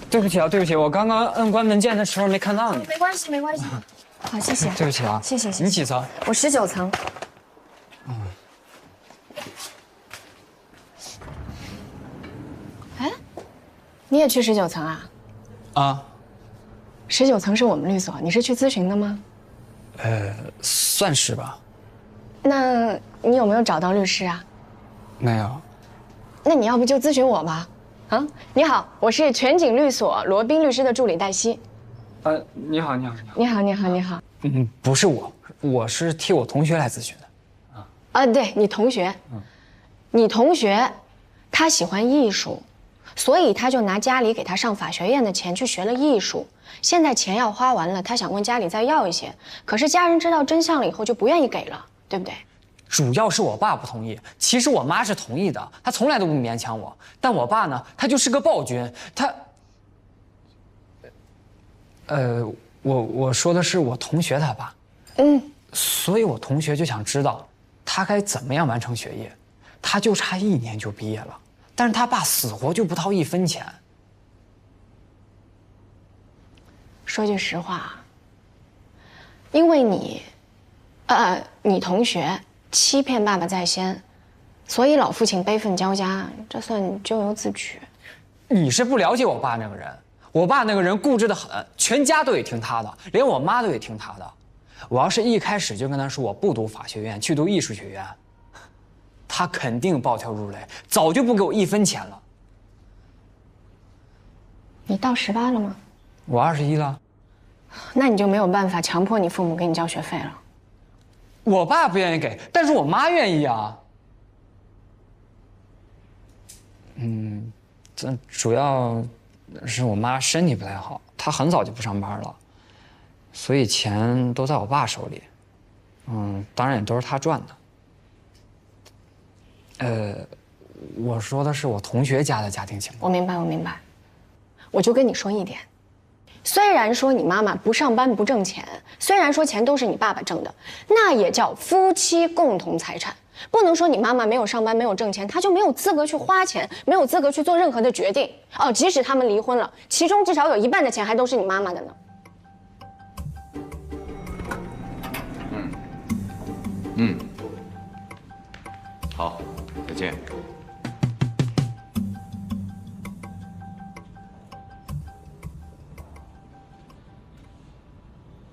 对不起啊，对不起，我刚刚摁关门键的时候没看到你。没关系，没关系。好，谢谢。对不起啊，谢谢。你几层？我19层。哎，你也去19层啊？啊，19层是我们律所，你是去咨询的吗？算是吧。那你有没有找到律师啊？没有。那你要不就咨询我吧？啊，你好，我是全景律所罗宾律师的助理黛西。你好，你好，你好，你好，你好。不是我，我是替我同学来咨询的。对你同学，你同学，他喜欢艺术，所以他就拿家里给他上法学院的钱去学了艺术。现在钱要花完了，他想问家里再要一些，可是家人知道真相了以后就不愿意给了，对不对？主要是我爸不同意，其实我妈是同意的，她从来都不勉强我。但我爸呢，他就是个暴君，他……我说的是我同学他爸。所以我同学就想知道，他该怎么样完成学业，他就差1年就毕业了，但是他爸死活就不掏1分钱。说句实话，因为你同学欺骗爸爸在先，所以老父亲悲愤交加，这算咎由自取。你是不了解我爸那个人，我爸那个人固执得很，全家都得听他的，连我妈都得听他的。我要是一开始就跟他说我不读法学院，去读艺术学院，他肯定暴跳如雷，早就不给我1分钱了。你到18了吗？我21了。那你就没有办法强迫你父母给你交学费了。我爸不愿意给，但是我妈愿意啊。这主要是我妈身体不太好，她很早就不上班了，所以钱都在我爸手里。当然也都是他赚的。我说的是我同学家的家庭情况。我明白，我明白。我就跟你说一点，虽然说你妈妈不上班不挣钱，虽然说钱都是你爸爸挣的，那也叫夫妻共同财产。不能说你妈妈没有上班没有挣钱，她就没有资格去花钱，没有资格去做任何的决定。即使他们离婚了，其中至少有1半的钱还都是你妈妈的呢。好，再见。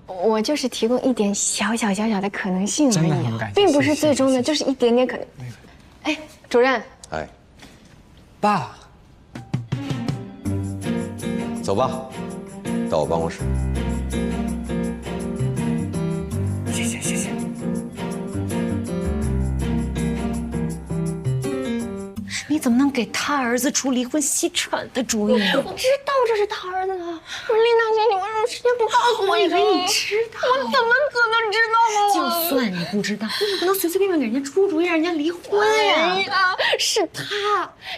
我就是提供一点小小的可能性而真的已很感谢，并不是最终的，就是一点点可能。哎，主任，哎，爸，走吧，到我办公室。谢谢谢谢。你怎么能给他儿子出离婚稀产的主意呢？我知道这是他儿子的。我说丽娜姐，你为什么事先不告诉我？我以为你知道，我怎么可能知道呢？就算你不知道，你也不能随随便便给人家出主意让人家离婚呀。哎呀，是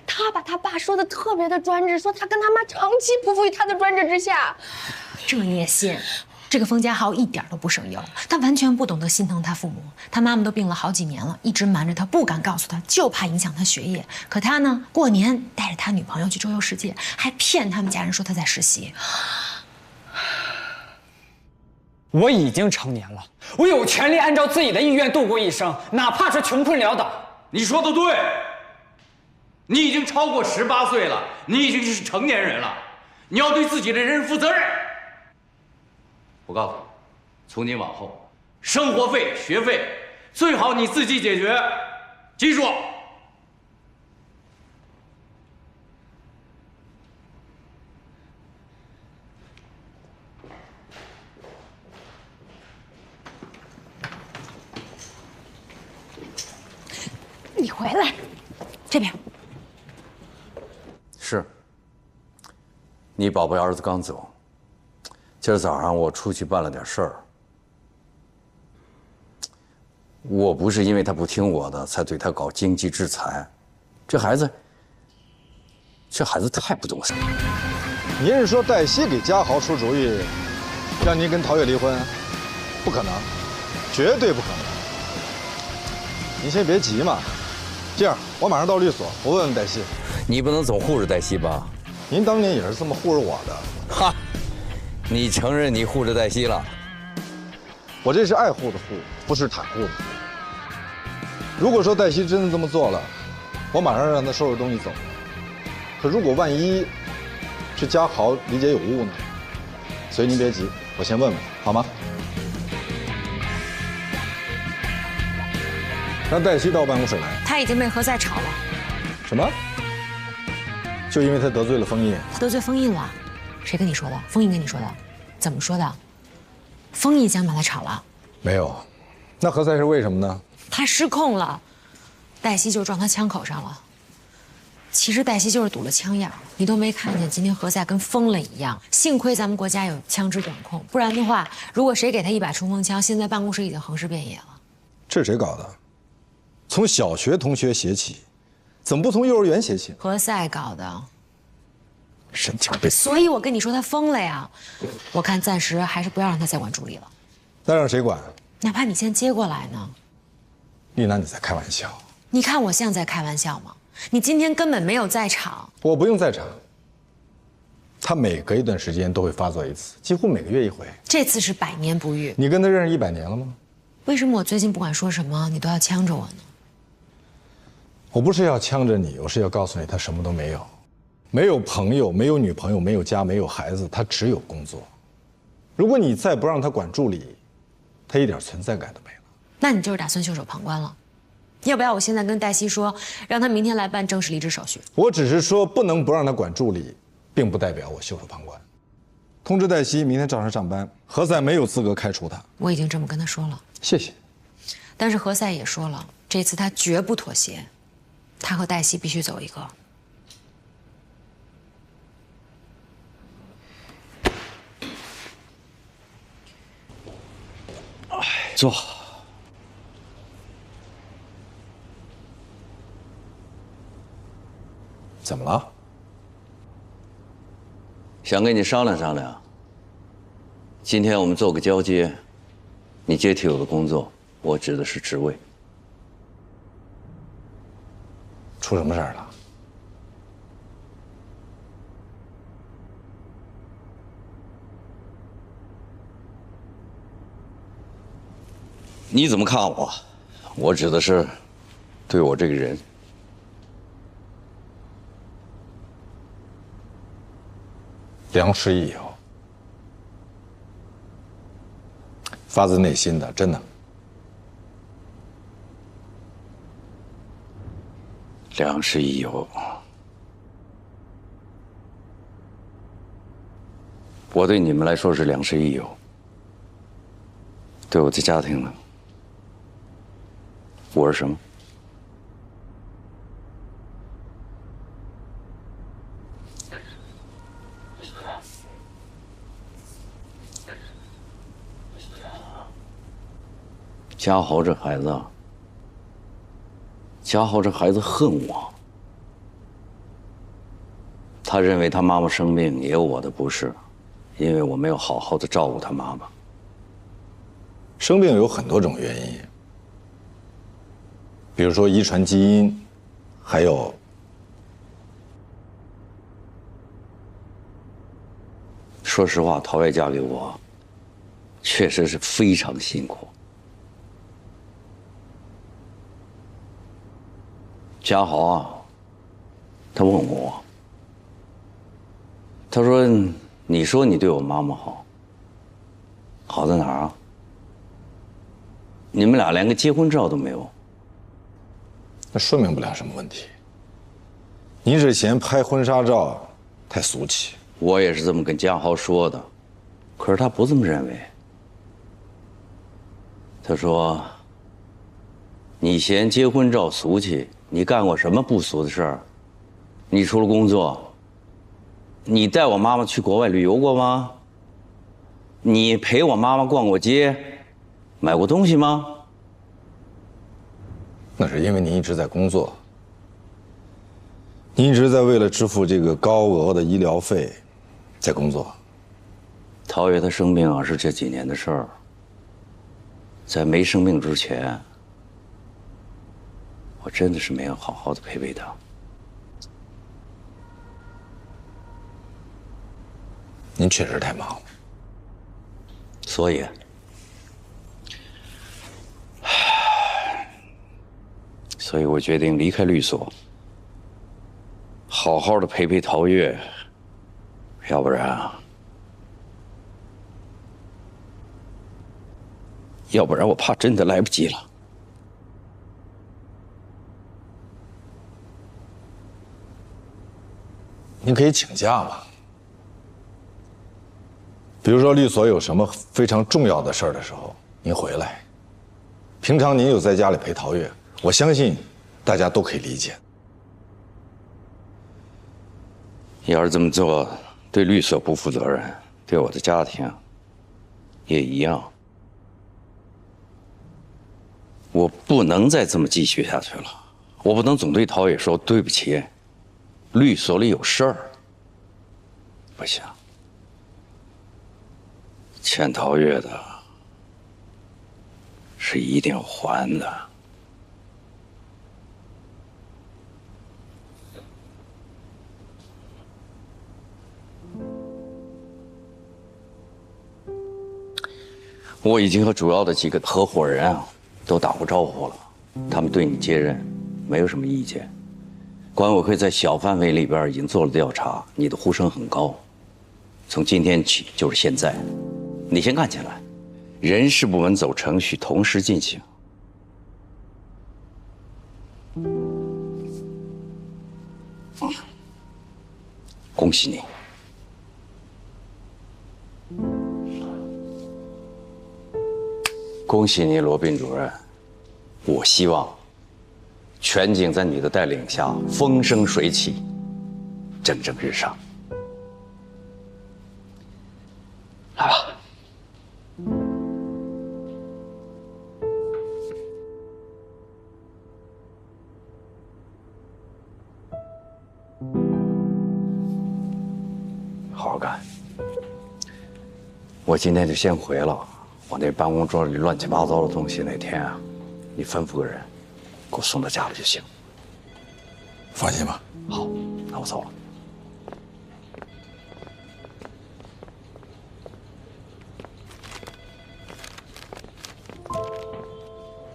他把他爸说的特别的专制，说他跟他妈长期匍匐于他的专制之下。这你也信？这个封家豪一点都不省油，他完全不懂得心疼他父母。他妈妈都病了好几年了，一直瞒着他，不敢告诉他，就怕影响他学业。可他呢，过年带着他女朋友去周游世界，还骗他们家人说他在实习。我已经成年了，我有权利按照自己的意愿度过一生，哪怕是穷困潦倒。你说的对，你已经超过18岁了，你已经是成年人了，你要对自己的人生负责任。我告诉你，从今往后，生活费、学费最好你自己解决，记住。你回来，这边。是，你宝贝儿子刚走，今儿早上我出去办了点事儿。我不是因为他不听我的才对他搞经济制裁，这孩子太不懂事。您是说黛西给嘉豪出主意，让您跟陶月离婚？不可能，绝对不可能。您先别急嘛，这样我马上到律所，我问问黛西。你不能总护着黛西吧？您当年也是这么护着我的。哈，你承认你护着黛西了？我这是爱护的护，不是袒护的护。如果说黛西真的这么做了，我马上让她收拾东西走。可如果万一是嘉豪理解有误呢？所以您别急，我先问问，好吗？让黛西到办公室来。他已经被何塞炒了。什么？就因为他得罪了封印？他得罪封印了？谁跟你说的？封印跟你说的？怎么说的？封印想把他炒了？没有。那何塞是为什么呢？他失控了，黛西就撞他枪口上了。其实黛西就是堵了枪眼，你都没看见今天何塞跟疯了一样。幸亏咱们国家有枪支管控，不然的话，如果谁给他一把冲锋枪，现在办公室已经横尸遍野了。这是谁搞的？从小学同学写起，怎么不从幼儿园写起？何塞搞的，神经病！所以我跟你说他疯了呀。我看暂时还是不要让他再管助理了。那让谁管？哪怕你先接过来呢。丽娜，你在开玩笑？你看我像在开玩笑吗？你今天根本没有在场。我不用在场。他每隔一段时间都会发作一次，几乎每个月一回。这次是百年不遇。你跟他认识100年了吗？为什么我最近不管说什么，你都要呛着我呢？我不是要呛着你，我是要告诉你，他什么都没有，没有朋友，没有女朋友，没有家，没有孩子，他只有工作。如果你再不让他管助理，他一点存在感都没了。那你就是打算袖手旁观了？要不要我现在跟黛西说，让他明天来办正式离职手续？我只是说不能不让他管助理，并不代表我袖手旁观。通知黛西明天照常上班，何塞没有资格开除他。我已经这么跟他说了。谢谢。但是何塞也说了，这次他绝不妥协，他和黛西必须走一个。坐。怎么了？想跟你商量商量。今天我们做个交接，你接替我的工作，我指的是职位。出什么事儿了？你怎么看我？我指的是对我这个人。良师益友，发自内心的，真的。良师益友，我对你们来说是良师益友，对我的家庭呢，我是什么？嘉豪这孩子，嘉豪这孩子恨我。他认为他妈妈生病也有我的不是，因为我没有好好的照顾他妈妈。生病有很多种原因，比如说遗传基因，还有说实话，陶月嫁给我，确实是非常辛苦。嘉豪啊，他问我，他说：“你说你对我妈妈好，好在哪儿啊？你们俩连个结婚照都没有。”那说明不了什么问题。您是嫌拍婚纱照太俗气？我也是这么跟嘉豪说的，可是他不这么认为。他说：“你嫌结婚照俗气，你干过什么不俗的事儿？你除了工作，你带我妈妈去国外旅游过吗？你陪我妈妈逛过街，买过东西吗？”那是因为您一直在工作，您一直在为了支付这个高额的医疗费，在工作。陶月他生病啊，是这几年的事儿。在没生病之前，我真的是没有好好的陪陪他。您确实太忙了。所以我决定离开律所，好好的陪陪陶月，要不然我怕真的来不及了。您可以请假嘛。比如说律所有什么非常重要的事儿的时候，您回来。平常您有在家里陪陶月，我相信大家都可以理解。要是这么做，对律所不负责任，对我的家庭也一样。我不能再这么继续下去了，我不能总对陶冶说对不起，律所里有事儿，不行，欠陶冶的是一定要还的。我已经和主要的几个合伙人都打过招呼了，他们对你接任没有什么意见。管委会在小范围里边已经做了调查，你的呼声很高。从今天起就是现在，你先干起来，人事部门走程序，同时进行。恭喜你。恭喜你，罗宾主任。我希望全景在你的带领下风生水起，蒸蒸日上。来吧。好好干。我今天就先回了。我那办公桌里乱七八糟的东西，哪天你吩咐个人给我送到家里就行。放心吧。好，那我走了。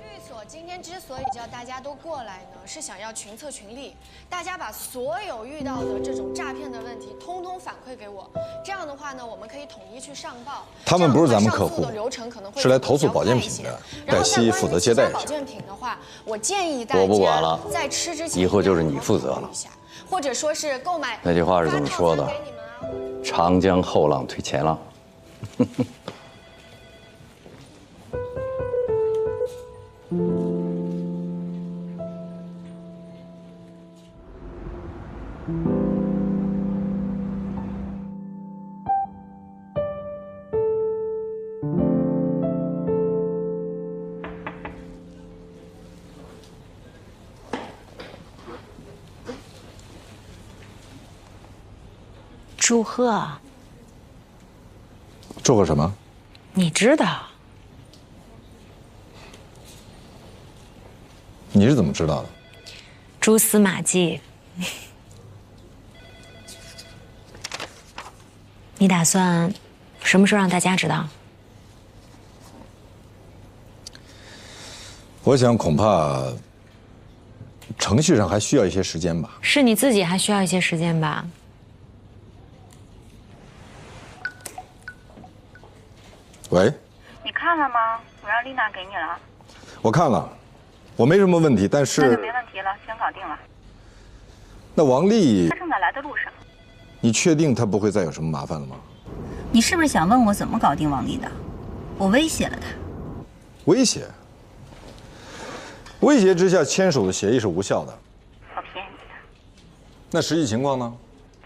律所今天之所以叫大家都过来呢，是想要群策群力，大家把所有遇到的这种诈骗的问题，通通反馈给我。这样的话呢，我们可以统一去上报。他们不是咱们客户，流程可能会是来投诉保健品的，黛西负责接待一下。保健品的话，我建议大家我不管了，在吃之前以后就是你负责了。或者说是购买。那句话是这么说的：长江后浪推前浪。祝贺。祝贺什么？你知道？你是怎么知道的？蛛丝马迹。你打算什么时候让大家知道？我想恐怕程序上还需要一些时间吧。是你自己还需要一些时间吧？喂，你看了吗？我让丽娜给你了。我看了，我没什么问题，但是那就没问题了，先搞定了。那王丽，她正在来的路上。你确定她不会再有什么麻烦了吗？你是不是想问我怎么搞定王丽的？我威胁了她。威胁？威胁之下签署的协议是无效的。我骗你的。那实际情况呢？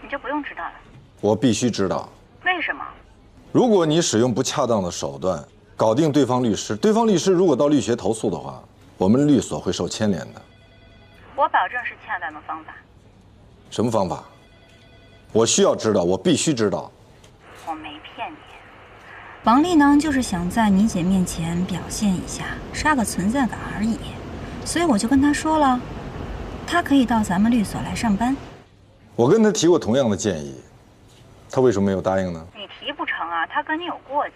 你就不用知道了。我必须知道。为什么？如果你使用不恰当的手段搞定对方律师，对方律师如果到律协投诉的话，我们律所会受牵连的。我保证是恰当的方法。什么方法？我需要知道，我必须知道。我没骗你。王丽呢，就是想在你姐面前表现一下，刷个存在感而已。所以我就跟她说了，她可以到咱们律所来上班。我跟她提过同样的建议，他为什么没有答应呢？你提不成啊，他跟你有过节。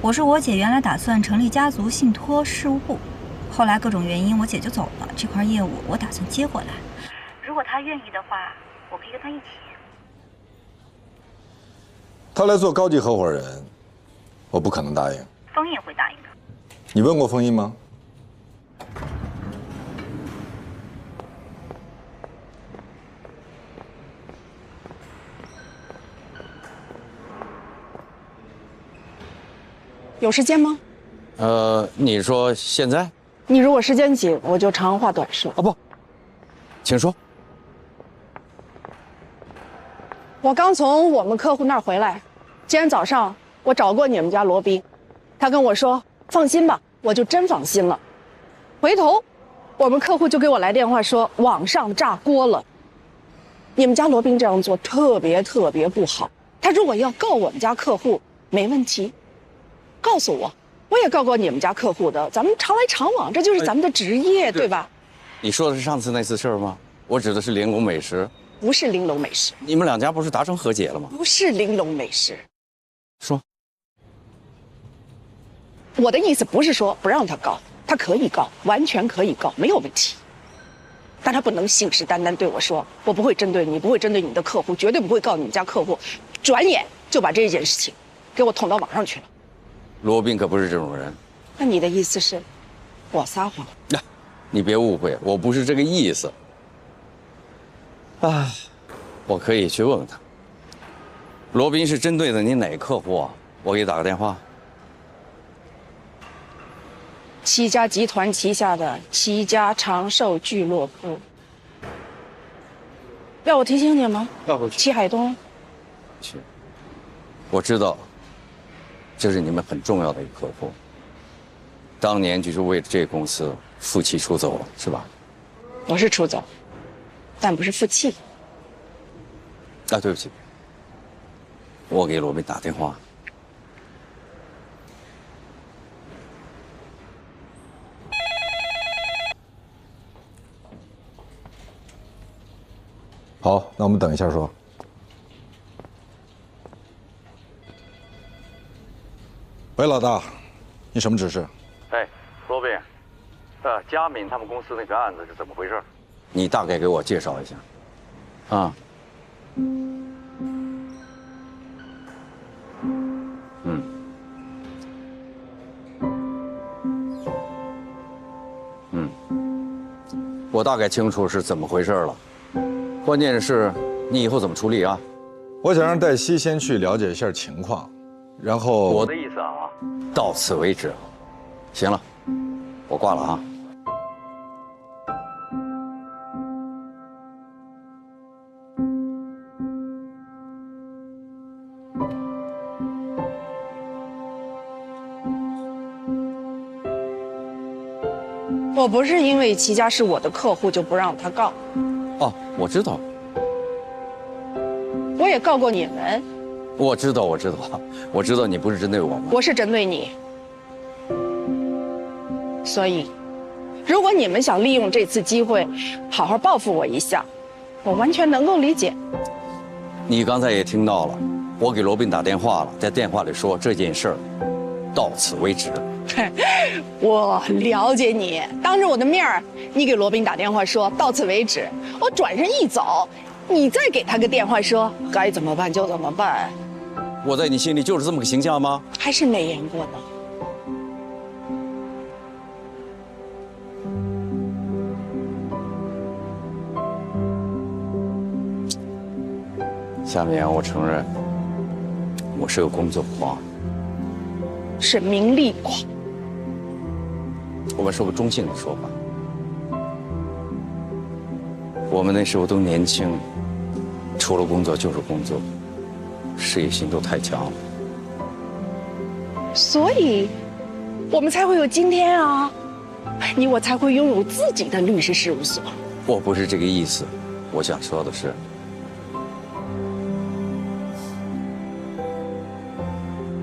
我说我姐原来打算成立家族信托事务部，后来各种原因我姐就走了，这块业务我打算接回来。如果他愿意的话，我可以跟他一起。他来做高级合伙人，我不可能答应。封印会答应的。你问过封印吗？有时间吗？你说现在？你如果时间紧，我就长话短说。不，请说。我刚从我们客户那儿回来，今天早上我找过你们家罗宾，他跟我说放心吧，我就真放心了。回头，我们客户就给我来电话说网上炸锅了。你们家罗宾这样做特别不好，他如果要告我们家客户，没问题。告诉我，我也告过你们家客户的，咱们常来常往，这就是咱们的职业，对吧？你说的是上次那次事儿吗？我指的是玲珑美食。不是玲珑美食，你们两家不是达成和解了吗？不是玲珑美食。说，我的意思不是说不让他告，他可以告，完全可以告，没有问题。但他不能信誓旦旦对我说，我不会针对你，不会针对你的客户，绝对不会告你们家客户。转眼就把这件事情给我捅到网上去了。罗宾可不是这种人。那你的意思是，我撒谎？你别误会，我不是这个意思。啊，我可以去问问他。罗宾是针对的你哪个客户啊？我给你打个电话。齐家集团旗下的齐家长寿俱乐部。要我提醒你吗？要不去。齐海东。去。我知道，这是你们很重要的一个客户。当年就是为了这个公司负气出走了，是吧？我是出走，但不是负气。啊，对不起，我给罗宾打电话。好，那我们等一下说。喂，老大，你什么指示？哎，罗宾，佳敏他们公司那个案子是怎么回事？你大概给我介绍一下。啊。我大概清楚是怎么回事了，关键是你以后怎么处理啊？我想让黛西先去了解一下情况，然后我的意思啊，到此为止。行了，我挂了啊。我不是因为齐家是我的客户就不让他告。哦，我知道。我也告过你们。我知道，我知道你不是针对我吗？我是针对你。所以，如果你们想利用这次机会，好好报复我一下，我完全能够理解。你刚才也听到了，我给罗宾打电话了，在电话里说这件事儿到此为止。我了解你，当着我的面儿，你给罗宾打电话说到此为止，我转身一走，你再给他个电话说该怎么办就怎么办。我在你心里就是这么个形象吗？还是美颜过的。夏明，我承认，我是个工作狂，是名利狂。我们说个中性的说法，我们那时候都年轻，除了工作就是工作，事业心都太强了。所以，我们才会有今天啊！你我才会拥有自己的律师事务所。我不是这个意思，我想说的是，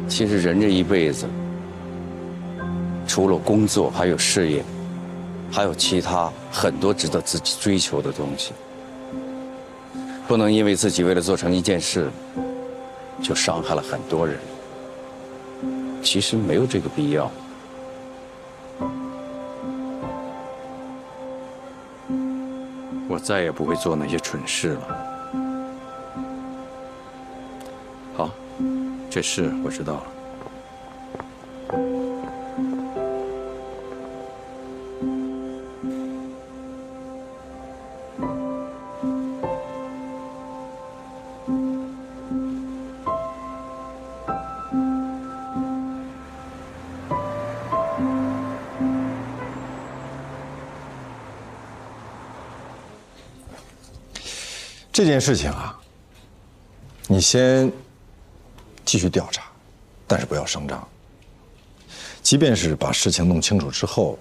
其实人这一辈子，除了工作，还有事业，还有其他很多值得自己追求的东西。不能因为自己为了做成一件事，就伤害了很多人。其实没有这个必要。我再也不会做那些蠢事了。好，这事我知道了。这件事情啊，你先继续调查，但是不要声张。即便是把事情弄清楚之后，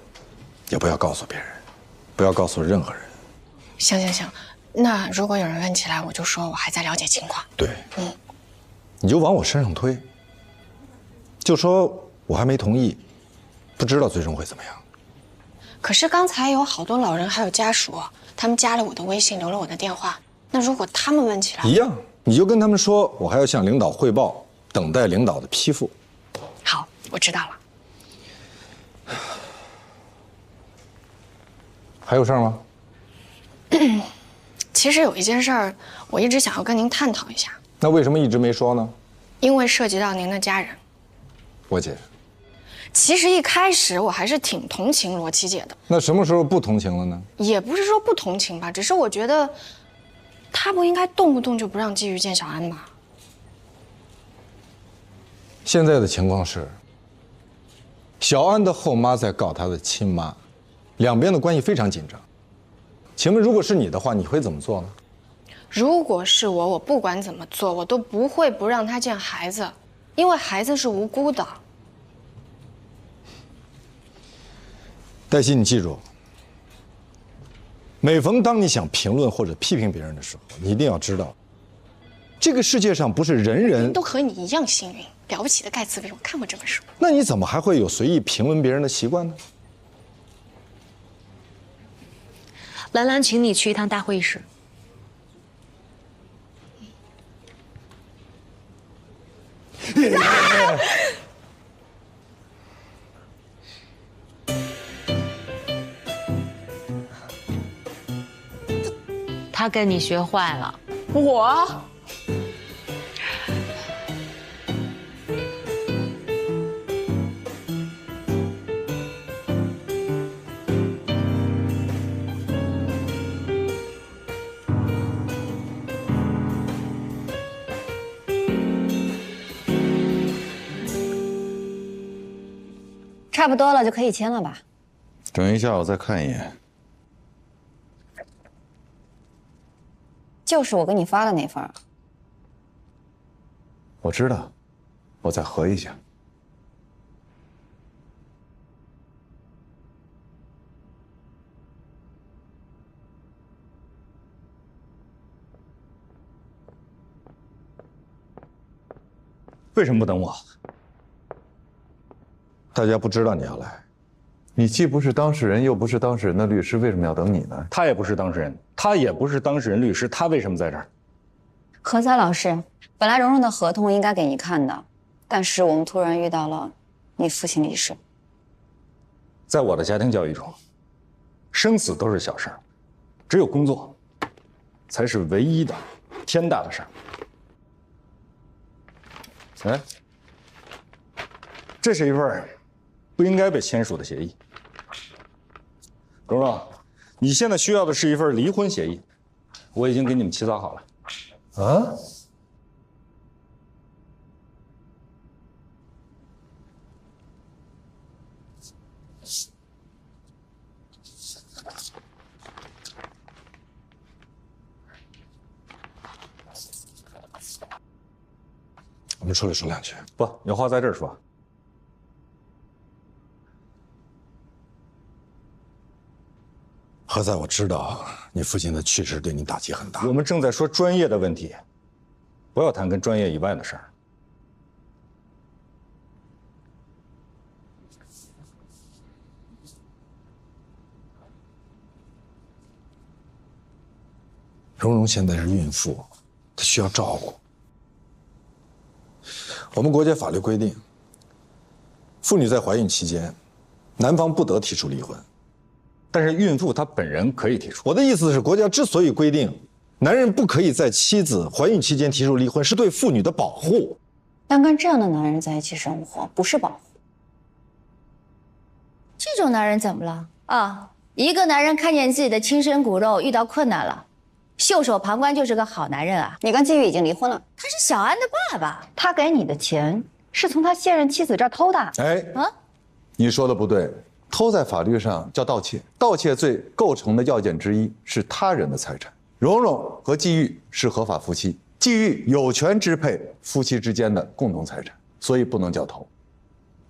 也不要告诉别人，不要告诉任何人。行，那如果有人问起来，我就说我还在了解情况。对，你就往我身上推，就说我还没同意，不知道最终会怎么样。可是刚才有好多老人还有家属，他们加了我的微信，留了我的电话。那如果他们问起来，一样，你就跟他们说，我还要向领导汇报，等待领导的批复。好，我知道了。还有事儿吗？其实有一件事儿，我一直想要跟您探讨一下。那为什么一直没说呢？因为涉及到您的家人。我姐。其实一开始我还是挺同情罗七姐的。那什么时候不同情了呢？也不是说不同情吧，只是我觉得，她不应该动不动就不让季玉见小安吧。现在的情况是，小安的后妈在告她的亲妈，两边的关系非常紧张。请问，如果是你的话，你会怎么做呢？如果是我，我不管怎么做，我都不会不让她见孩子，因为孩子是无辜的。黛西，你记住，每逢当你想评论或者批评别人的时候，你一定要知道，这个世界上不是人人都和你一样幸运。了不起的盖茨比，我看过这本书。那你怎么还会有随意评论别人的习惯呢？兰兰请你去一趟大会议室。他跟你学坏了。我？差不多了，就可以签了吧？等一下，我再看一眼。就是我给你发的那份。我知道，我再核一下。为什么不等我？大家不知道你要来。你既不是当事人，又不是当事人的律师，为什么要等你呢？他也不是当事人，他也不是当事人律师，他为什么在这儿？何才老师，本来蓉蓉的合同应该给你看的，但是我们突然遇到了你父亲离世。在我的家庭教育中，生死都是小事儿，只有工作才是唯一的天大的事儿。哎，这是一份不应该被签署的协议。蓉蓉，你现在需要的是一份离婚协议，我已经给你们起草好了。啊？我们出来说两句。不，有话在这儿说。何在，我知道你父亲的去世对你打击很大。我们正在说专业的问题，不要谈跟专业以外的事儿。蓉蓉现在是孕妇，她需要照顾。我们国家法律规定，妇女在怀孕期间，男方不得提出离婚，但是孕妇她本人可以提出。我的意思是，国家之所以规定男人不可以在妻子怀孕期间提出离婚，是对妇女的保护。但跟这样的男人在一起生活，不是保护。这种男人怎么了啊？一个男人看见自己的亲生骨肉遇到困难了，袖手旁观就是个好男人啊！你跟季玉已经离婚了，他是小安的爸爸，他给你的钱是从他现任妻子这儿偷的。哎，你说的不对，偷在法律上叫盗窃，盗窃罪构成的要件之一是他人的财产。蓉蓉和季玉是合法夫妻，季玉有权支配夫妻之间的共同财产，所以不能叫偷。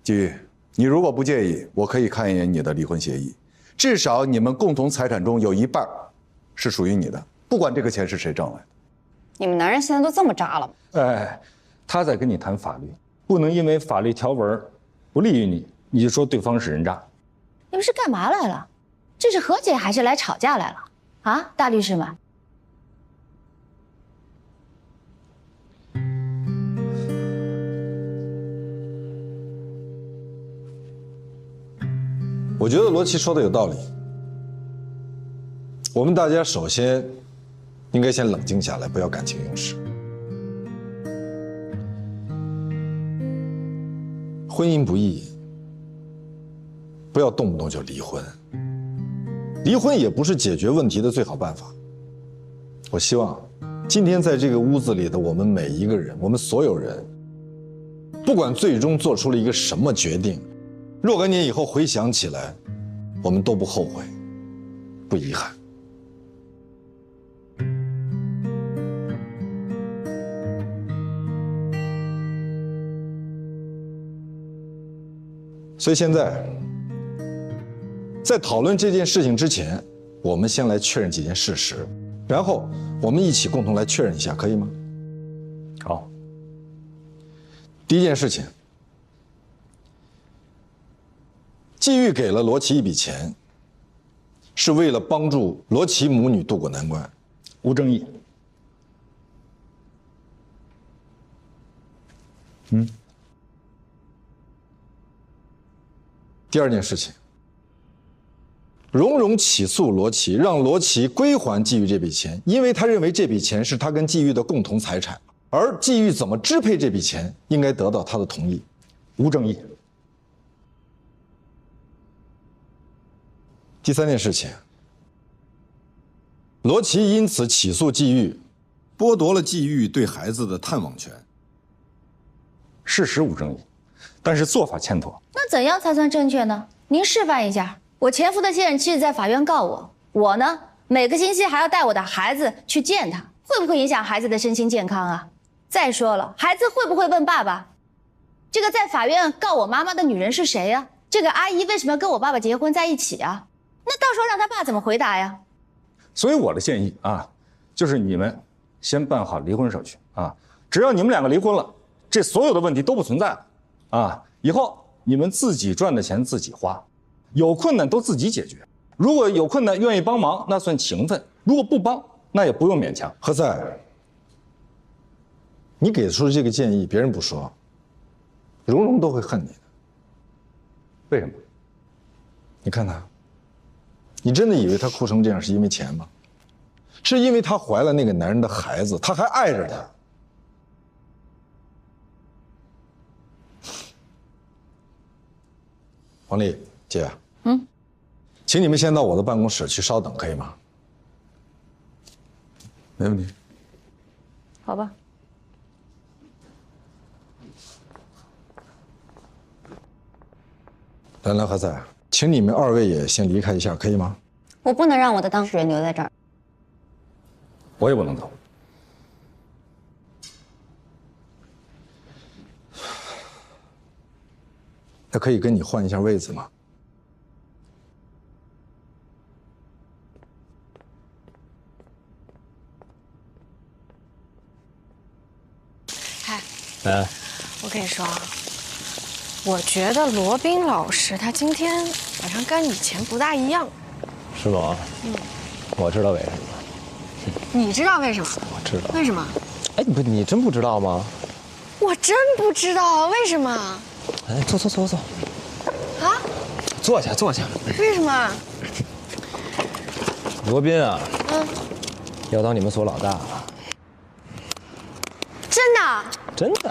季玉，你如果不介意，我可以看一眼你的离婚协议，至少你们共同财产中有一半是属于你的，不管这个钱是谁挣来的。你们男人现在都这么渣了吗？哎，他在跟你谈法律，不能因为法律条文不利于你，你就说对方是人渣。你们是干嘛来了？这是和解还是来吵架来了？啊，大律师们。我觉得罗琦说的有道理。我们大家首先应该先冷静下来，不要感情用事。婚姻不易，不要动不动就离婚。离婚也不是解决问题的最好办法。我希望今天在这个屋子里的我们每一个人，我们所有人，不管最终做出了一个什么决定，若干年以后回想起来，我们都不后悔，不遗憾。所以现在讨论这件事情之前，我们先来确认几件事实，然后我们一起共同来确认一下，可以吗？好。第一件事情，季玉给了罗琦一笔钱，是为了帮助罗琦母女渡过难关。无争议。第二件事情，蓉蓉起诉罗琦，让罗琦归还季玉这笔钱，因为他认为这笔钱是他跟季玉的共同财产，而季玉怎么支配这笔钱，应该得到他的同意。无争议。第三件事情，罗琦因此起诉季玉，剥夺了季玉对孩子的探望权。事实无争议，但是做法欠妥。那怎样才算正确呢？您示范一下。我前夫的现任妻子在法院告我，我呢每个星期还要带我的孩子去见他，会不会影响孩子的身心健康啊？再说了，孩子会不会问爸爸，这个在法院告我妈妈的女人是谁呀？这个阿姨为什么要跟我爸爸结婚在一起啊？那到时候让他爸怎么回答呀？所以我的建议啊，就是你们先办好离婚手续啊，只要你们两个离婚了，这所有的问题都不存在了啊。以后你们自己赚的钱自己花，有困难都自己解决。如果有困难愿意帮忙，那算情分；如果不帮，那也不用勉强。何塞，你给出的这个建议，别人不说，蓉蓉都会恨你的。为什么？你看她，你真的以为她哭成这样是因为钱吗？是因为她怀了那个男人的孩子，她还爱着他。王丽姐，请你们先到我的办公室去稍等，可以吗？没问题。好吧。兰兰、何塞，请你们二位也先离开一下，可以吗？我不能让我的当事人留在这儿。我也不能走。那可以跟你换一下位子吗？哎，我跟你说啊，我觉得罗宾老师他今天好像跟以前不大一样。是吗？我知道为什么。你知道为什么？我知道。为什么？哎，你真不知道吗？我真不知道为什么。哎，坐。啊？坐下。为什么？罗宾啊，要当你们所老大。真的？真的。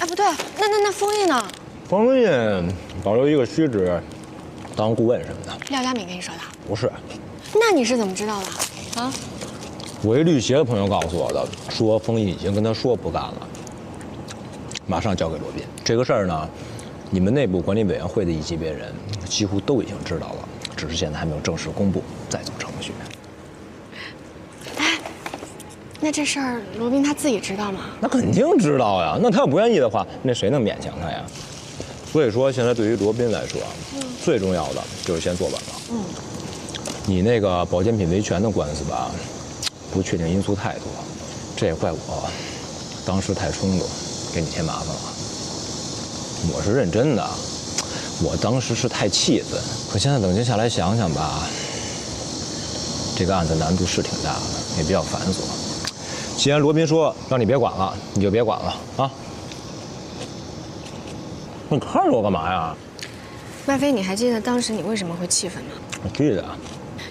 哎，不对，那封印呢？封印保留一个虚职，当顾问什么的。廖佳敏跟你说的？不是。那你是怎么知道的？啊？我一律协的朋友告诉我的，说封印已经跟他说不干了，马上交给罗宾。这个事儿呢，你们内部管理委员会的一级别人几乎都已经知道了，只是现在还没有正式公布，再走程序。哎，那这事儿罗宾他自己知道吗？那肯定知道呀，那他要不愿意的话，那谁能勉强他呀？所以说，现在对于罗宾来说，最重要的就是先坐稳了。你那个保健品维权的官司吧，不确定因素太多，这也怪我当时太冲动，给你添麻烦了。我是认真的，我当时是太气愤，可现在冷静下来想想吧，这个案子难度是挺大的，也比较繁琐。既然罗宾说让你别管了，你就别管了啊！你看着我干嘛呀？麦飞，你还记得当时你为什么会气愤吗？我记得。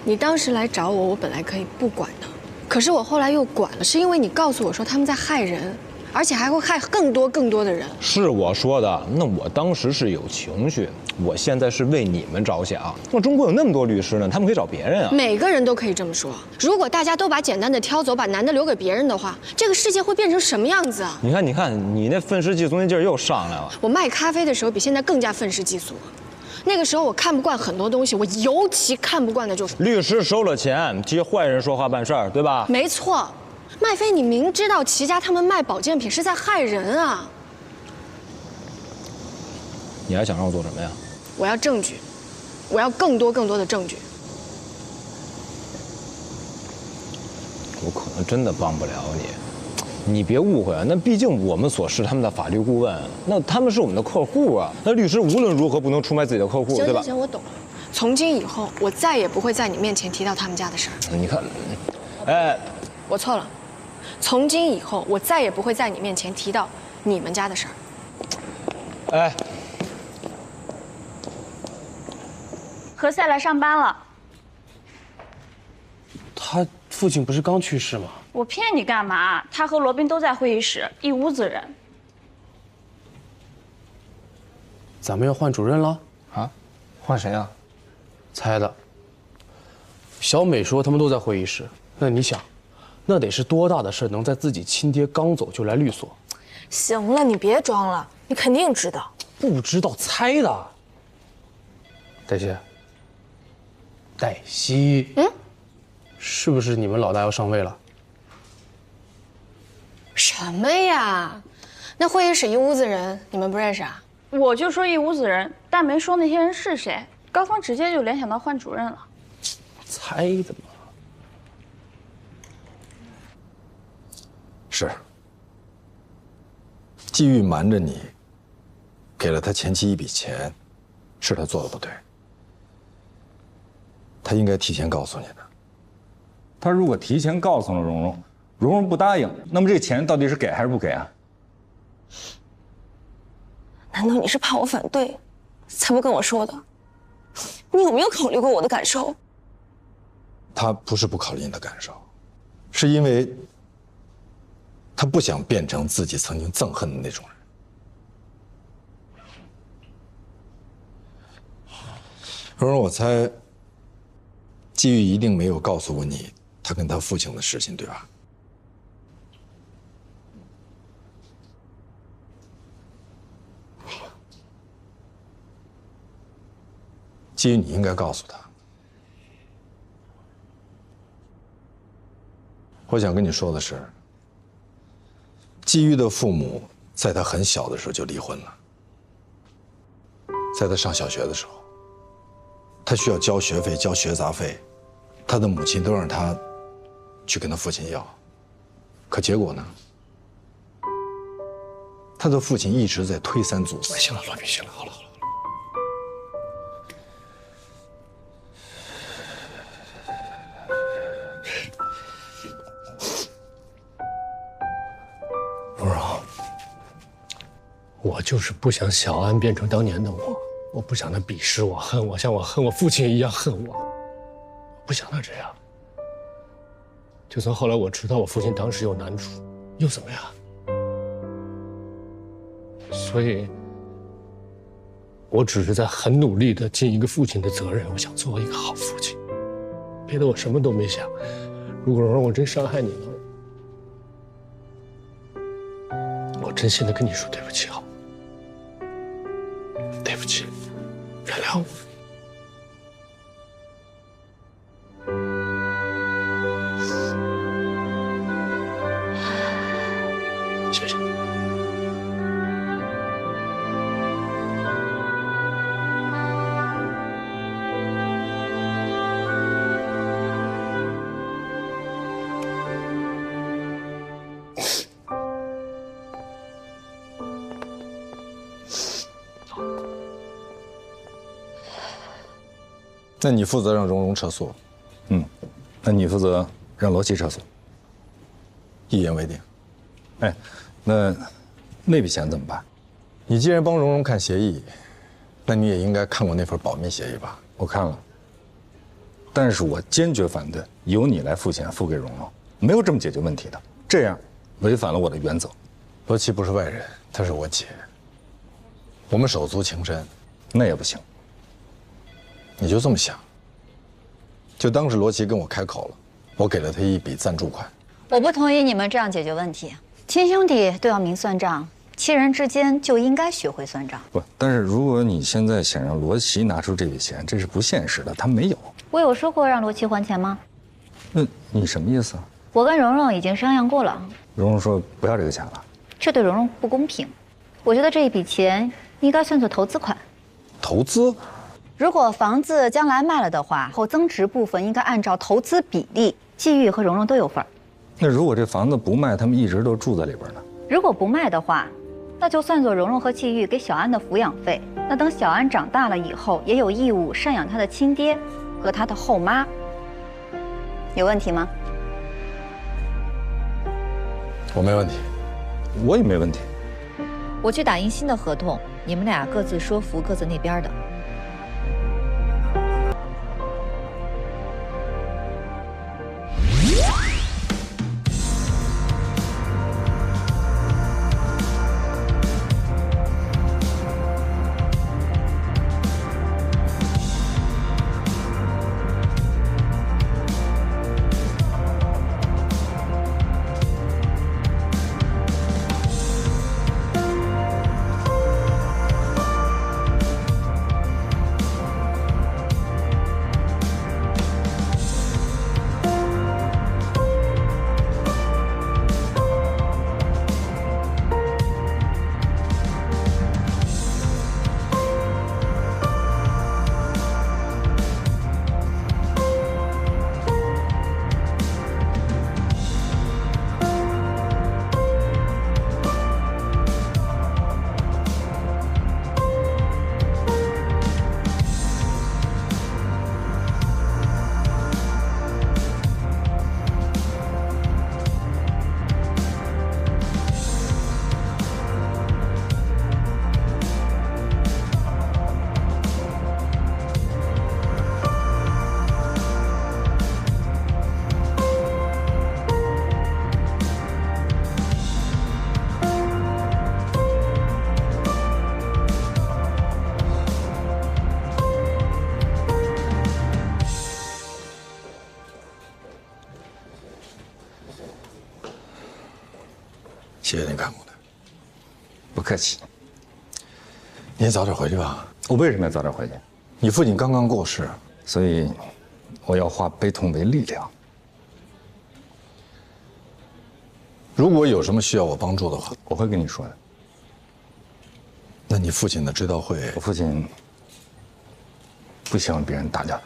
你当时来找我，我本来可以不管的，可是我后来又管了，是因为你告诉我说他们在害人，而且还会害更多的人。是我说的，那我当时是有情绪，我现在是为你们着想。那中国有那么多律师呢，他们可以找别人啊。每个人都可以这么说。如果大家都把简单的挑走，把难的留给别人的话，这个世界会变成什么样子啊？你看，你那愤世嫉俗那劲儿又上来了。我卖咖啡的时候比现在更加愤世嫉俗。那个时候我看不惯很多东西，我尤其看不惯的就是律师收了钱替坏人说话办事儿，对吧？没错，麦飞，你明知道齐家他们卖保健品是在害人啊！你还想让我做什么呀？我要证据，我要更多的证据。我可能真的帮不了你。你别误会啊，那毕竟我们所是他们的法律顾问，那他们是我们的客户啊。那律师无论如何不能出卖自己的客户，对吧？行，我懂了。从今以后，我再也不会在你面前提到他们家的事儿。你看，哎，我错了。从今以后，我再也不会在你面前提到你们家的事儿。哎，何塞来上班了。他父亲不是刚去世吗？我骗你干嘛？他和罗宾都在会议室，一屋子人。咱们要换主任了啊？换谁啊？猜的。小美说他们都在会议室，那你想，那得是多大的事，能在自己亲爹刚走就来律所？行了，你别装了，你肯定知道。不知道猜的。黛西，是不是你们老大要上位了？什么呀？那会议室一屋子人，你们不认识啊？我就说一屋子人，但没说那些人是谁。高峰直接就联想到换主任了。猜的嘛。是。季玉瞒着你，给了他前妻一笔钱，是他做的不对。他应该提前告诉你的。他如果提前告诉了蓉蓉，蓉蓉不答应，那么这个钱到底是给还是不给啊？难道你是怕我反对，才不跟我说的？你有没有考虑过我的感受？他不是不考虑你的感受，是因为他不想变成自己曾经憎恨的那种人。蓉蓉，我猜季玉一定没有告诉过你他跟他父亲的事情，对吧？季玉，你应该告诉他。我想跟你说的是，季玉的父母在他很小的时候就离婚了。在他上小学的时候，他需要交学费、交学杂费，他的母亲都让他去跟他父亲要。可结果呢？他的父亲一直在推三阻四。行了，罗宾，行了，好了。蓉蓉，我就是不想小安变成当年的我，我不想他鄙视我、恨我，像我恨我父亲一样恨我，我不想他这样。就算后来我知道我父亲当时有难处，又怎么样？所以，我只是在很努力地尽一个父亲的责任，我想做一个好父亲，别的我什么都没想。如果蓉蓉我真伤害你了，我真心的跟你说对不起，好，对不起，原谅我。谢谢。那你负责让蓉蓉撤诉，那你负责让罗琦撤诉，一言为定。哎，那笔钱怎么办？你既然帮蓉蓉看协议，那你也应该看过那份保密协议吧？我看了，但是我坚决反对由你来付钱付给蓉蓉，没有这么解决问题的，这样违反了我的原则。罗琦不是外人，她是我姐，我们手足情深，那也不行。你就这么想，就当是罗琦跟我开口了，我给了他一笔赞助款。我不同意你们这样解决问题，亲兄弟都要明算账，亲人之间就应该学会算账。不，但是如果你现在想让罗琦拿出这笔钱，这是不现实的，他没有。我有说过让罗琦还钱吗？那你什么意思啊？我跟蓉蓉已经商量过了，蓉蓉说不要这个钱了，这对蓉蓉不公平。我觉得这一笔钱应该算作投资款。投资？如果房子将来卖了的话，后增值部分应该按照投资比例，季玉和蓉蓉都有份。那如果这房子不卖，他们一直都住在里边呢？如果不卖的话，那就算作蓉蓉和季玉给小安的抚养费。那等小安长大了以后，也有义务赡养他的亲爹和他的后妈。有问题吗？我没问题，我也没问题。我去打印新的合同，你们俩各自说服各自那边的。谢谢你看过来，不客气。你也早点回去吧。我为什么要早点回去？你父亲刚刚过世，所以我要化悲痛为力量。如果有什么需要我帮助的话，我会跟你说的。那你父亲的追悼会，我父亲不希望别人打搅他。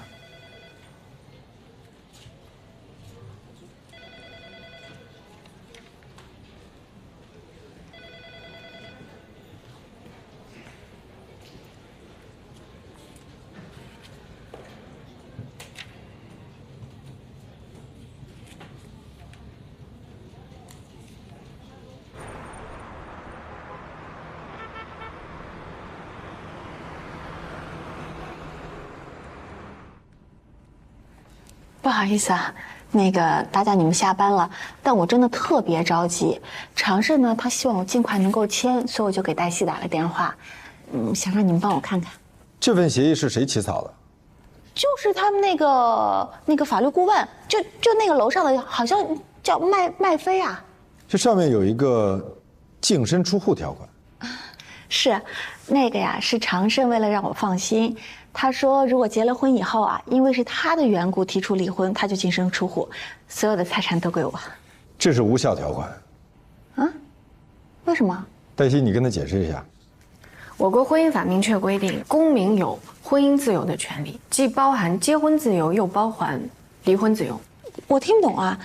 不好意思啊，那个打搅你们下班了，但我真的特别着急。常胜呢，他希望我尽快能够签，所以我就给黛西打了电话，想让你们帮我看看。这份协议是谁起草的？就是他们那个法律顾问，就那个楼上的，好像叫麦飞啊。这上面有一个净身出户条款。是，那个呀，是常胜为了让我放心，他说如果结了婚以后啊，因为是他的缘故提出离婚，他就净身出户，所有的财产都归我。这是无效条款。啊？为什么？黛西，你跟他解释一下。我国婚姻法明确规定，公民有婚姻自由的权利，既包含结婚自由，又包含离婚自由。我听不懂啊，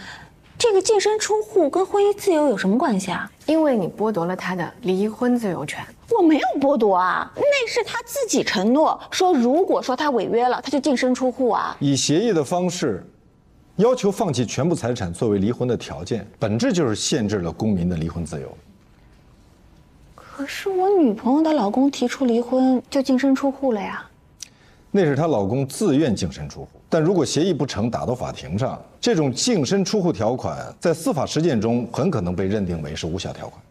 这个净身出户跟婚姻自由有什么关系啊？因为你剥夺了他的离婚自由权。我没有剥夺啊，那是他自己承诺说，如果说他违约了，他就净身出户啊。以协议的方式要求放弃全部财产作为离婚的条件，本质就是限制了公民的离婚自由。可是我女朋友的老公提出离婚就净身出户了呀。那是她老公自愿净身出户，但如果协议不成，打到法庭上，这种净身出户条款在司法实践中很可能被认定为是无效条款。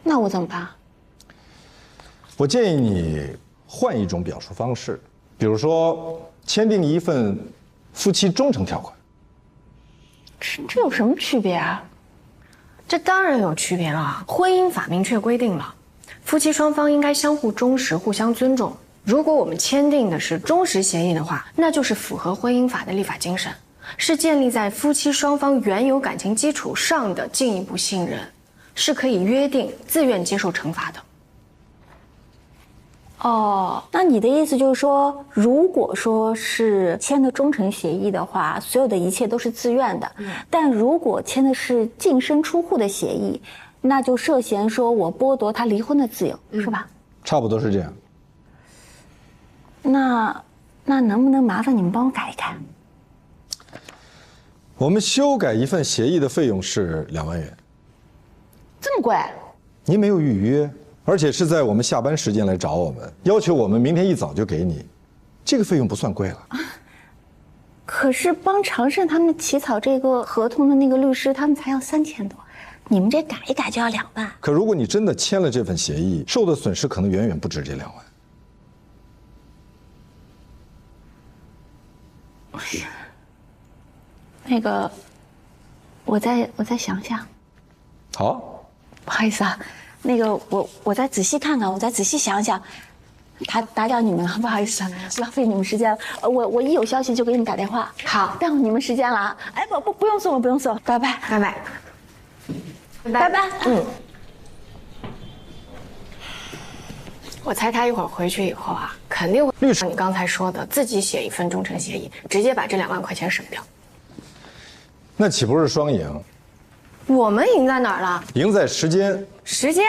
那我怎么办？我建议你换一种表述方式，比如说签订一份夫妻忠诚条款。这有什么区别啊？这当然有区别了。婚姻法明确规定了，夫妻双方应该相互忠实、互相尊重。如果我们签订的是忠实协议的话，那就是符合婚姻法的立法精神，是建立在夫妻双方原有感情基础上的进一步信任，是可以约定自愿接受惩罚的。哦，那你的意思就是说，如果说是签的忠诚协议的话，所有的一切都是自愿的；但如果签的是净身出户的协议，那就涉嫌说我剥夺他离婚的自由，是吧？差不多是这样。那能不能麻烦你们帮我改一改？我们修改一份协议的费用是2万元。这么贵？您没有预约，而且是在我们下班时间来找我们，要求我们明天一早就给你，这个费用不算贵了。可是帮常胜他们起草这个合同的那个律师，他们才要3000多，你们这改一改就要2万。可如果你真的签了这份协议，受的损失可能远远不止这2万。那个，我再想想。好，不好意思啊，那个我再仔细看看，我再仔细想想。打扰你们了，不好意思，浪费你们时间了。我一有消息就给你们打电话。好，耽误你们时间了啊！哎，不用送了，不用送了，拜拜，拜拜，拜拜。我猜他一会儿回去以后啊，肯定会律师你刚才说的，自己写一份忠诚协议，直接把这2万块钱省掉。那岂不是双赢？我们赢在哪儿了？赢在时间。时间？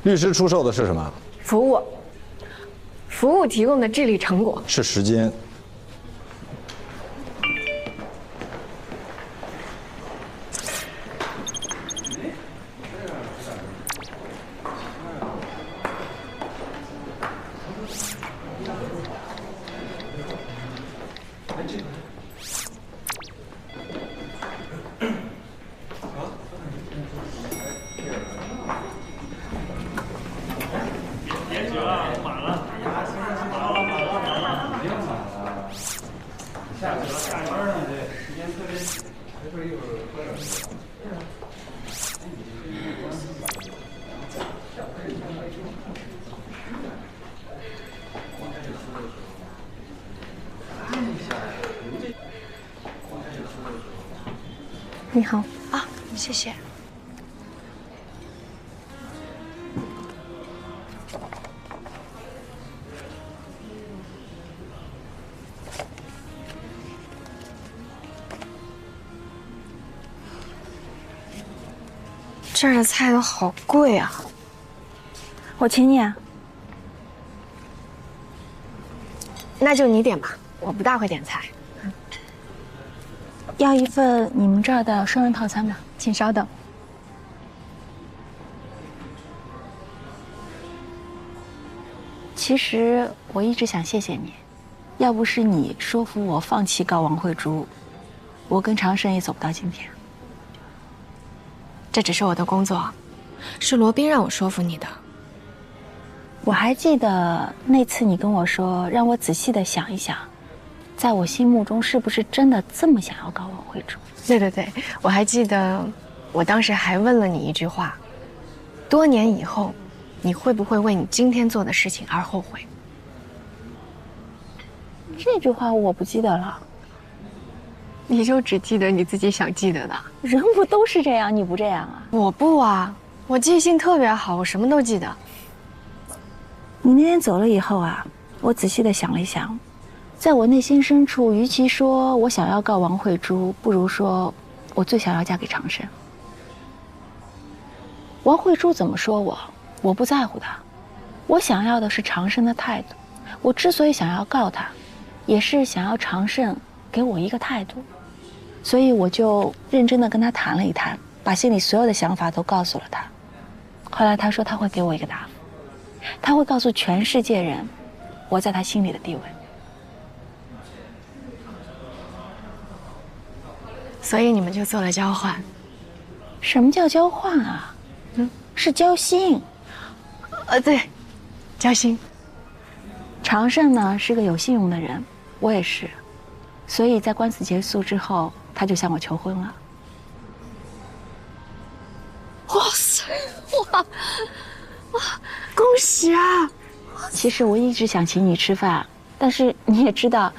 律师出售的是什么？服务提供的智力成果是时间。你好啊，谢谢。这儿的菜都好贵啊！我请你啊。那就你点吧，我不大会点菜。要一份你们这儿的双人套餐吧，请稍等。其实我一直想谢谢你，要不是你说服我放弃告王慧珠，我跟长生也走不到今天。这只是我的工作，是罗宾让我说服你的。我还记得那次你跟我说，让我仔细的想一想，在我心目中是不是真的这么想要告王慧珠？对，我还记得，我当时还问了你一句话：多年以后，你会不会为你今天做的事情而后悔？这句话我不记得了。你就只记得你自己想记得的？人不都是这样，你不这样啊？我不啊，我记性特别好，我什么都记得。你那天走了以后啊，我仔细的想了一想，在我内心深处，与其说我想要告王慧珠，不如说我最想要嫁给长生。王慧珠怎么说我不在乎她，我想要的是长生的态度。我之所以想要告他，也是想要长胜给我一个态度，所以我就认真的跟他谈了一谈，把心里所有的想法都告诉了他。后来他说他会给我一个答复，他会告诉全世界人我在他心里的地位。所以你们就做了交换。什么叫交换啊？是交心。对，交心。长胜呢是个有信用的人，我也是，所以在官司结束之后，他就向我求婚了。哇塞，哇，恭喜啊！其实我一直想请你吃饭，但是你也知道，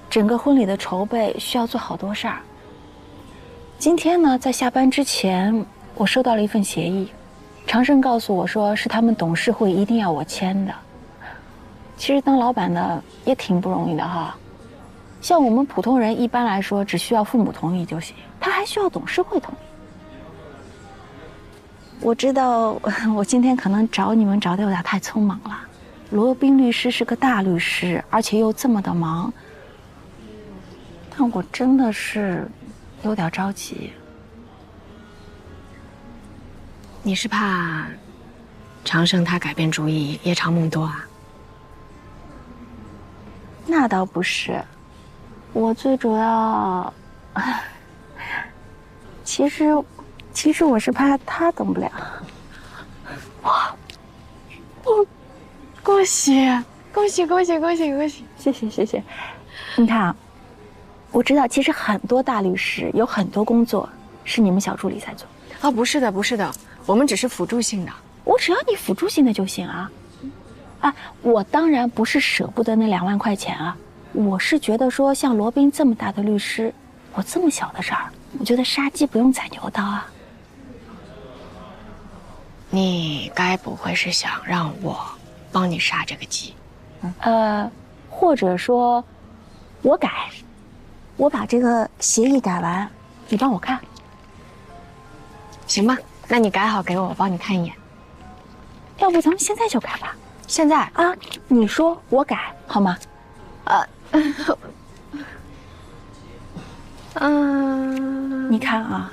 整个婚礼的筹备需要做好多事儿。今天呢，在下班之前，我收到了一份协议，长胜告诉我说是他们董事会一定要我签的。其实当老板的也挺不容易的哈，像我们普通人一般来说只需要父母同意就行，他还需要董事会同意。我知道我今天可能找你们找得有点太匆忙了，罗宾律师是个大律师，而且又这么的忙，但我真的是有点着急。你是怕长胜他改变主意，夜长梦多啊？那倒不是，我最主要，其实我是怕他等不了。哇，恭喜，恭喜，恭喜，恭喜，恭喜！谢谢，谢谢。你看啊，我知道，其实很多大律师有很多工作是你们小助理在做。啊，不是的，不是的，我们只是辅助性的。我只要你辅助性的就行啊。啊，我当然不是舍不得那2万块钱啊，我是觉得说像罗宾这么大的律师，我这么小的事儿，我觉得杀鸡不用宰牛刀啊。你该不会是想让我帮你杀这个鸡？或者说，我改，我把这个协议改完，你帮我看，行吧？那你改好给我，我帮你看一眼。要不咱们现在就改吧？现在啊，你说我改好吗？你看啊，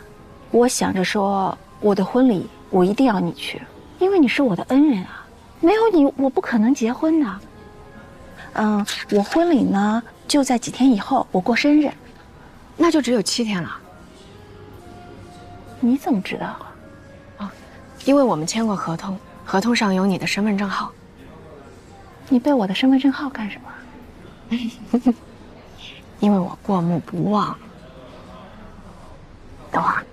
我想着说我的婚礼我一定要你去，因为你是我的恩人啊，没有你我不可能结婚的。我婚礼呢就在几天以后，我过生日，那就只有7天了。你怎么知道啊？因为我们签过合同，合同上有你的身份证号。你背我的身份证号干什么？因为我过目不忘。等会儿。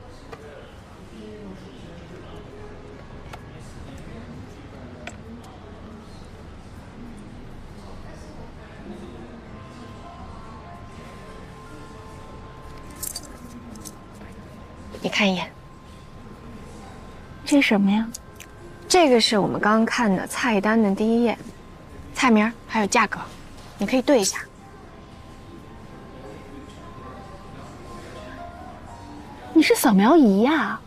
你看一眼，这是什么呀？这个是我们刚刚看的菜单的第1页，菜名还有价格，你可以对一下。你是扫描仪呀？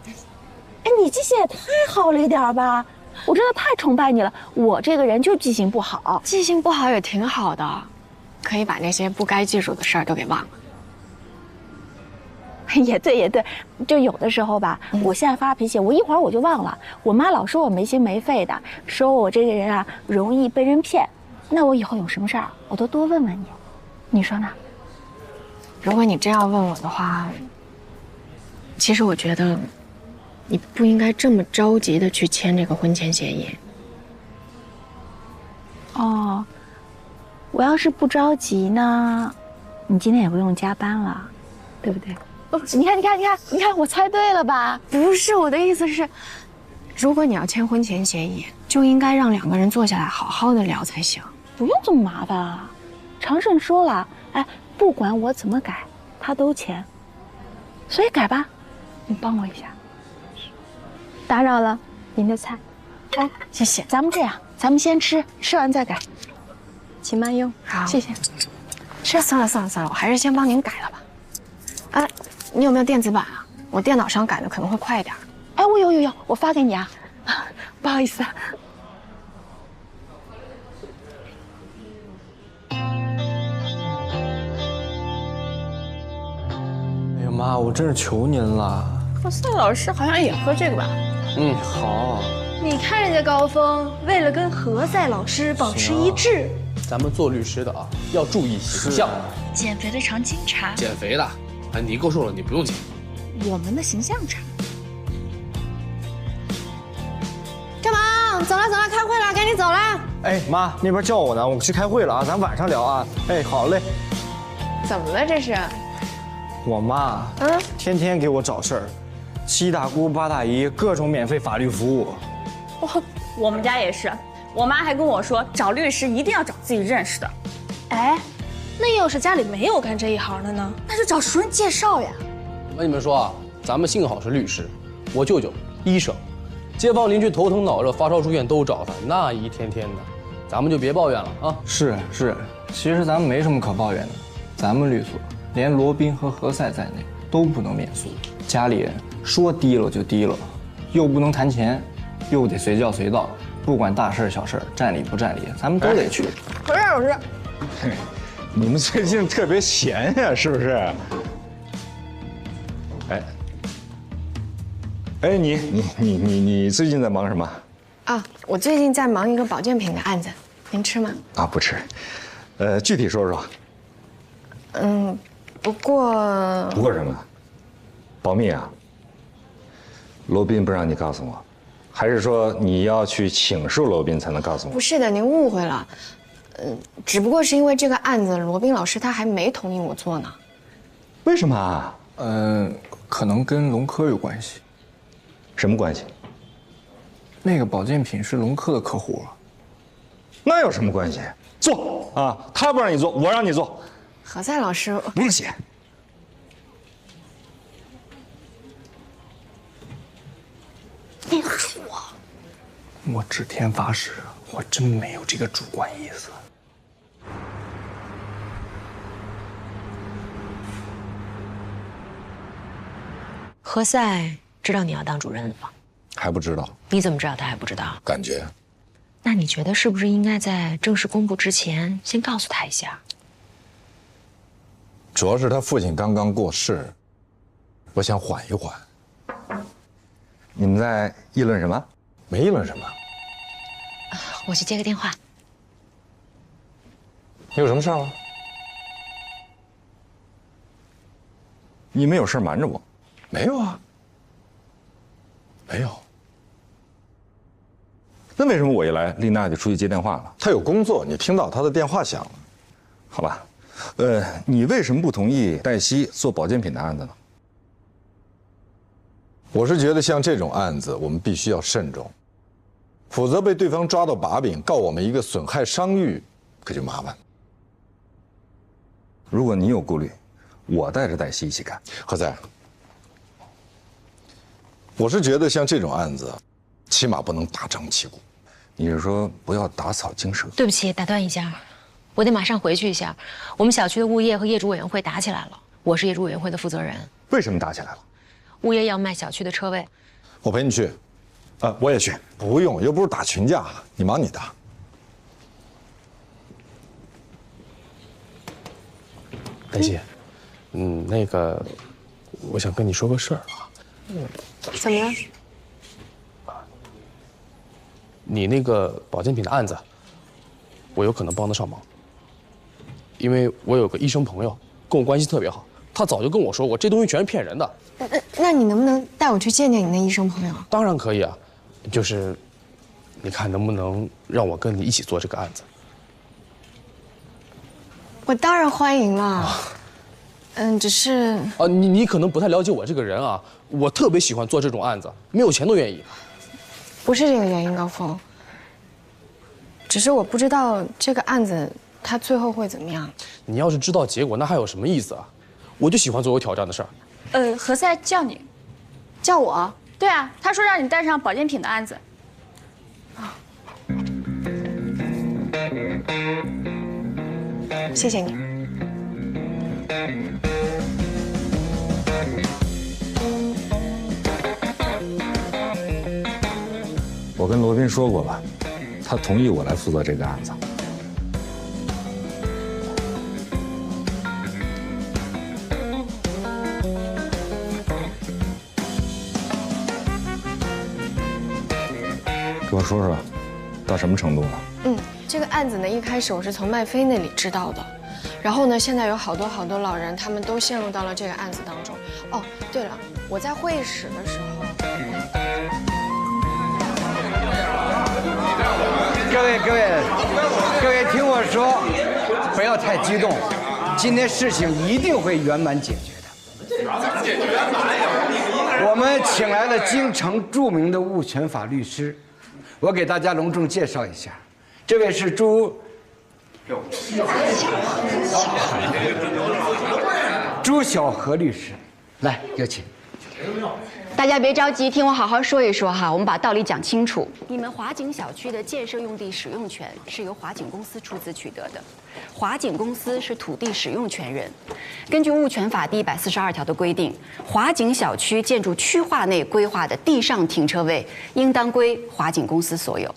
哎，你记性也太好了一点吧！我真的太崇拜你了。我这个人就记性不好，记性不好也挺好的，可以把那些不该记住的事儿都给忘了。也对，也对，就有的时候吧，我现在发脾气，我一会儿我就忘了。我妈老说我没心没肺的，说我这个人啊容易被人骗。那我以后有什么事儿，我都多问问你。你说呢？如果你真要问我的话，其实我觉得你不应该这么着急的去签这个婚前协议。哦，我要是不着急呢，你今天也不用加班了，对不对？你看，我猜对了吧？不是，我的意思是，如果你要签婚前协议，就应该让两个人坐下来好好的聊才行。不用这么麻烦啊！常胜说了，哎，不管我怎么改，他都签，所以改吧，你帮我一下。打扰了，您的菜。哎，谢谢。咱们这样，咱们先吃，吃完再改，请慢用。好，谢谢。是，算了，我还是先帮您改了吧。哎，你有没有电子版啊？我电脑上改的可能会快一点。哎，我有，我发给你啊。不好意思啊。哎呀妈，我真是求您了。何赛老师好像也喝这个吧？嗯，好。你看人家高峰，为了跟何赛老师保持一致，咱们做律师的啊，要注意形象。减肥的常经常。减肥的，哎，你够瘦了，你不用减。我们的形象差。干嘛？走了，开会了，赶紧走了。哎妈，那边叫我呢，我去开会了啊，咱晚上聊啊。哎，好嘞。怎么了这是？我妈，天天给我找事儿，7大姑8大姨，各种免费法律服务。我们家也是，我妈还跟我说，找律师一定要找自己认识的。哎，那要是家里没有干这一行的呢？那就找熟人介绍呀。我跟你们说啊，咱们幸好是律师，我舅舅医生，街坊邻居头疼脑热、发烧住院都找他，那一天天的，咱们就别抱怨了啊。是，其实咱们没什么可抱怨的，咱们律所连罗宾和何塞在内都不能免诉，家里人说低了就低了，又不能谈钱，又得随叫随到，不管大事小事，占理不占理，咱们都得去。何赛老师，你们最近特别闲呀，是不是？哎，你最近在忙什么？啊，我最近在忙一个保健品的案子，您吃吗？啊，不吃。具体说说。不过什么？保密啊。罗宾不让你告诉我，还是说你要去请示罗宾才能告诉我？不是的，您误会了。只不过是因为这个案子，罗宾老师他还没同意我做呢。为什么啊？可能跟龙科有关系。什么关系？那个保健品是龙科的客户。那有什么关系？做啊，他不让你做，我让你做。何赛老师，不用写。你说，我指天发誓，我真没有这个主观意思。何塞知道你要当主任了吗？还不知道。你怎么知道他还不知道？感觉。那你觉得是不是应该在正式公布之前先告诉他一下？主要是他父亲刚刚过世，我想缓一缓。你们在议论什么？没议论什么。我去接个电话。你有什么事吗？你们有事瞒着我？没有啊。没有。那为什么我一来，丽娜就出去接电话了？她有工作，你听到她的电话响了。好吧。你为什么不同意黛西做保健品的案子呢？我是觉得像这种案子，我们必须要慎重，否则被对方抓到把柄，告我们一个损害商誉，可就麻烦了。如果你有顾虑，我带着黛西一起干。何塞，我是觉得像这种案子，起码不能大张旗鼓。你是说不要打草惊蛇？对不起，打断一下，我得马上回去一下。我们小区的物业和业主委员会打起来了，我是业主委员会的负责人。为什么打起来了？物业要卖小区的车位。我陪你去。我也去。不用，又不是打群架，你忙你的。黛西，那个，我想跟你说个事儿啊。怎么了？你那个保健品的案子，我有可能帮得上忙。因为我有个医生朋友跟我关系特别好，他早就跟我说过，这东西全是骗人的。那你能不能带我去见见你那医生朋友？当然可以啊，就是你看能不能让我跟你一起做这个案子？我当然欢迎了。只是你可能不太了解我这个人啊，我特别喜欢做这种案子，没有钱都愿意。不是这个原因，高峰。只是我不知道这个案子它最后会怎么样。你要是知道结果，那还有什么意思啊？我就喜欢做有挑战的事儿。何塞叫你，叫我？对啊，他说让你带上保健品的案子。谢谢你。我跟罗宾说过了，他同意我来负责这个案子。跟我说说，到什么程度了？这个案子呢，一开始我是从麦飞那里知道的，然后呢，现在有好多老人，他们都陷入到了这个案子当中。哦，对了，我在会议室的时候，各位，听我说，不要太激动，今天事情一定会圆满解决的。我们请来了京城著名的物权法律师，我给大家隆重介绍一下，这位是朱晓和律师，来，有请。大家别着急，听我好好说一说哈，我们把道理讲清楚。你们华景小区的建设用地使用权是由华景公司出资取得的，华景公司是土地使用权人。根据物权法第142条的规定，华景小区建筑区划内规划的地上停车位，应当归华景公司所有。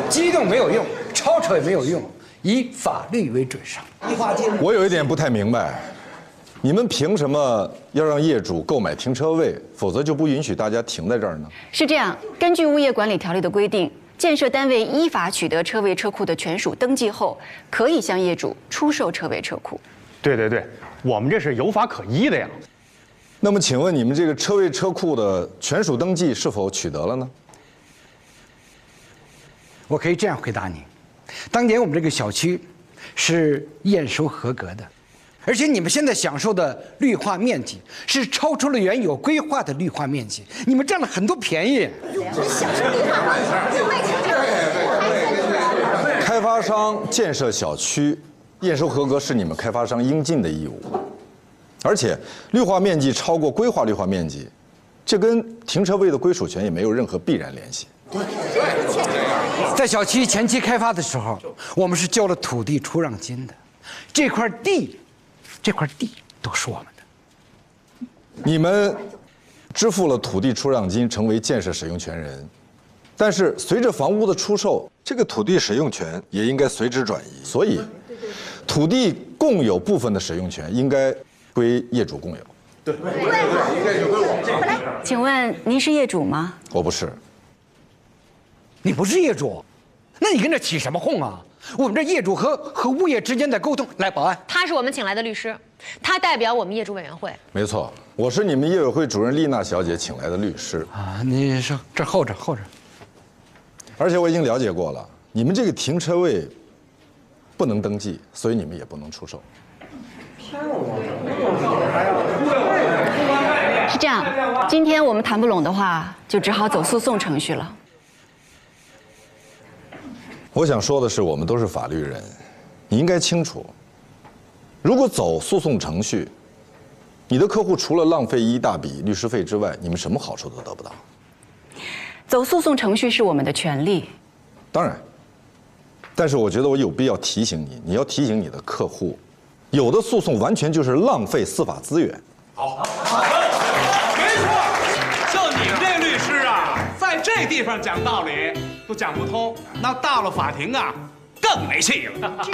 激动没有用，吵吵也没有用，以法律为准绳。我有一点不太明白。你们凭什么要让业主购买停车位，否则就不允许大家停在这儿呢？是这样，根据物业管理条例的规定，建设单位依法取得车位车库的权属登记后，可以向业主出售车位车库。对，我们这是有法可依的呀。那么，请问你们这个车位车库的权属登记是否取得了呢？我可以这样回答您：当年我们这个小区是验收合格的。而且你们现在享受的绿化面积是超出了原有规划的绿化面积，你们占了很多便宜。开发商建设小区，验收合格是你们开发商应尽的义务。而且绿化面积超过规划绿化面积，这跟停车位的归属权也没有任何必然联系。在小区前期开发的时候，我们是交了土地出让金的，这块地都是我们的。你们支付了土地出让金，成为建设使用权人，但是随着房屋的出售，这个土地使用权也应该随之转移。所以，土地共有部分的使用权应该归业主共有。对，应该就归我们。请问您是业主吗？我不是。你不是业主，那你跟这起什么哄啊？我们这业主和物业之间在沟通。来，保安，他是我们请来的律师，他代表我们业主委员会。没错，我是你们业委会主任丽娜小姐请来的律师啊。你说这后着。而且我已经了解过了，你们这个停车位不能登记，所以你们也不能出售。是这样，今天我们谈不拢的话，就只好走诉讼程序了。我想说的是，我们都是法律人，你应该清楚，如果走诉讼程序，你的客户除了浪费一大笔律师费之外，你们什么好处都得不到。走诉讼程序是我们的权利，当然，但是我觉得我有必要提醒你，你要提醒你的客户，有的诉讼完全就是浪费司法资源。好，没错，就你们这律师啊，在这地方讲道理都讲不通，那到了法庭啊，更没戏了。